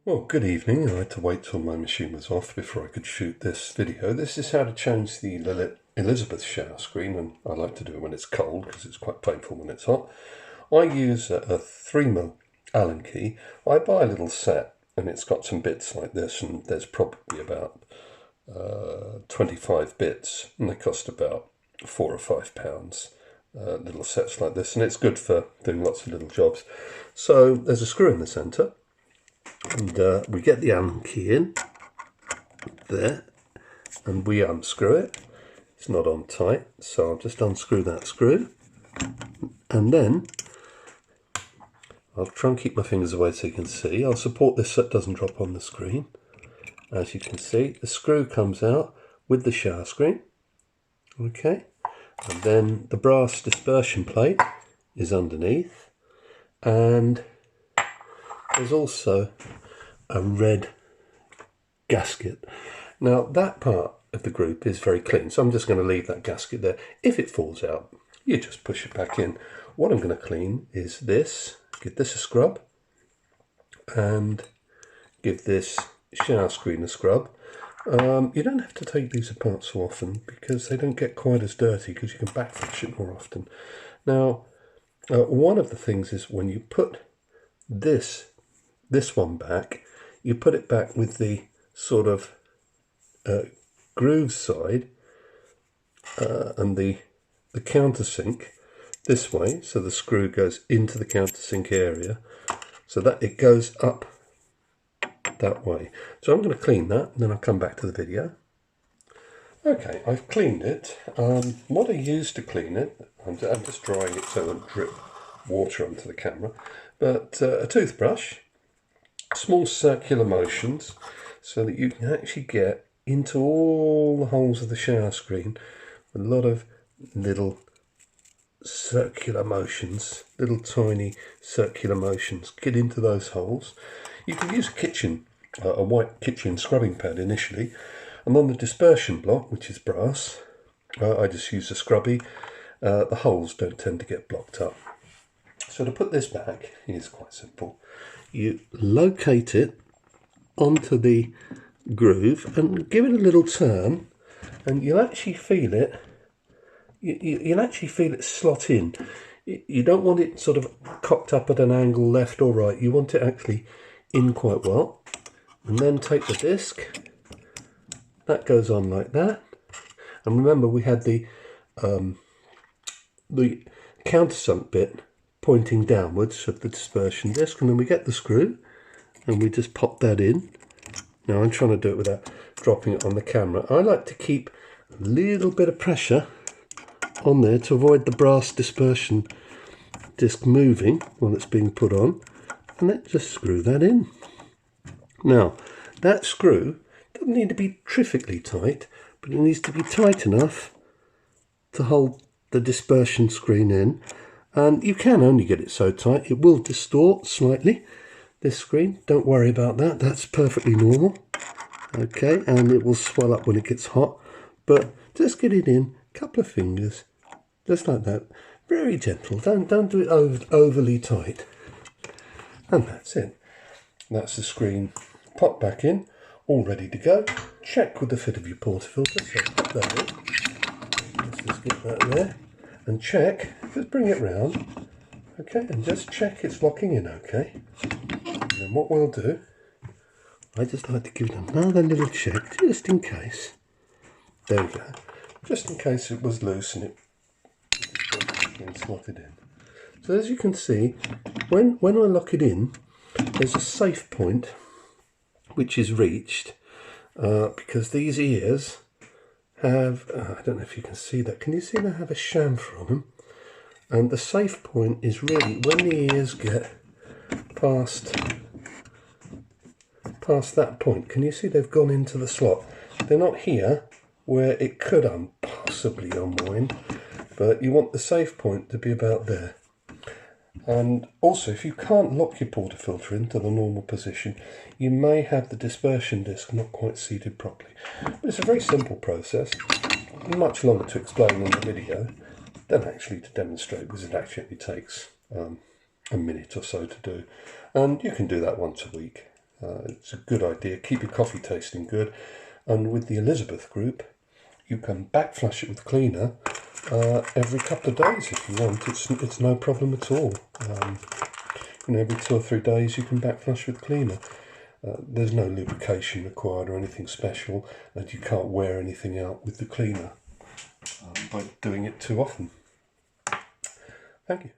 Well, good evening. I had to wait till my machine was off before I could shoot this video. This is how to change the Lelit Elizabeth shower screen, and I like to do it when it's cold because it's quite painful when it's hot. I use a 3mm Allen key. I buy a little set and it's got some bits like this, and there's probably about 25 bits, and they cost about £4 or £5. Little sets like this, and it's good for doing lots of little jobs. So there's a screw in the centre, and we get the Allen key in there and we unscrew it. It's not on tight, so I'll just unscrew that screw, and then I'll try and keep my fingers away so you can see. I'll support this so it doesn't drop on the screen. As you can see, the screw comes out with the shower screen. Okay, and then the brass dispersion plate is underneath, and there's also a red gasket. Now that part of the group is very clean, so I'm just going to leave that gasket there. If it falls out, you just push it back in. What I'm going to clean is this. Give this a scrub and give this shower screen a scrub. You don't have to take these apart so often because they don't get quite as dirty, because you can backflash it more often. Now, one of the things is when you put this one back, you put it back with the sort of groove side and the countersink this way, so the screw goes into the countersink area so that it goes up that way. So I'm going to clean that and then I'll come back to the video. Okay, I've cleaned it. What I use to clean it, I'm just drying it so it won't drip water onto the camera, but a toothbrush, small circular motions so that you can actually get into all the holes of the shower screen. A lot of little circular motions, little tiny circular motions. Get into those holes. You can use a white kitchen scrubbing pad initially, and on the dispersion block, which is brass, I just use a scrubby. The holes don't tend to get blocked up. So to put this back is quite simple. You locate it onto the groove and give it a little turn, and you'll actually feel it. You'll actually feel it slot in. You don't want it sort of cocked up at an angle left or right. You want it actually in quite well. And then take the disc. That goes on like that. And remember, we had the countersunk bit pointing downwards of the dispersion disc, and then we get the screw and we just pop that in. Now I'm trying to do it without dropping it on the camera. I like to keep a little bit of pressure on there to avoid the brass dispersion disc moving while it's being put on, and then just screw that in. Now that screw doesn't need to be terrifically tight, but it needs to be tight enough to hold the dispersion screen in, and you can only get it so tight it will distort slightly, this screen. Don't worry about that, that's perfectly normal. Okay, and it will swell up when it gets hot, but just get it in, a couple of fingers, just like that, very gentle. Don't do it overly tight, and that's it. That's the screen popped back in, all ready to go. Check with the fit of your portafilter, so pop that in. Let's just get that there, and check, just bring it round, okay, and just check it's locking in okay. And then what we'll do, I just like to give it another little check just in case. There we go. Just in case it was loose and it slotted in. So as you can see, when I lock it in, there's a safe point which is reached because these ears have, I don't know if you can see that. Can you see they have a chamfer on them? And the safe point is really when the ears get past that point. Can you see they've gone into the slot? They're not here where it could possibly unwind, but you want the safe point to be about there. And also, if you can't lock your portafilter into the normal position, you may have the dispersion disc not quite seated properly. But it's a very simple process, much longer to explain in the video than actually to demonstrate, because it actually takes a minute or so to do. And you can do that once a week. It's a good idea. Keep your coffee tasting good. And with the Elizabeth group, you can back flush it with cleaner every couple of days if you want. It's no problem at all. Every 2 or 3 days you can back flush with cleaner. There's no lubrication required or anything special, and you can't wear anything out with the cleaner by doing it too often. Thank you.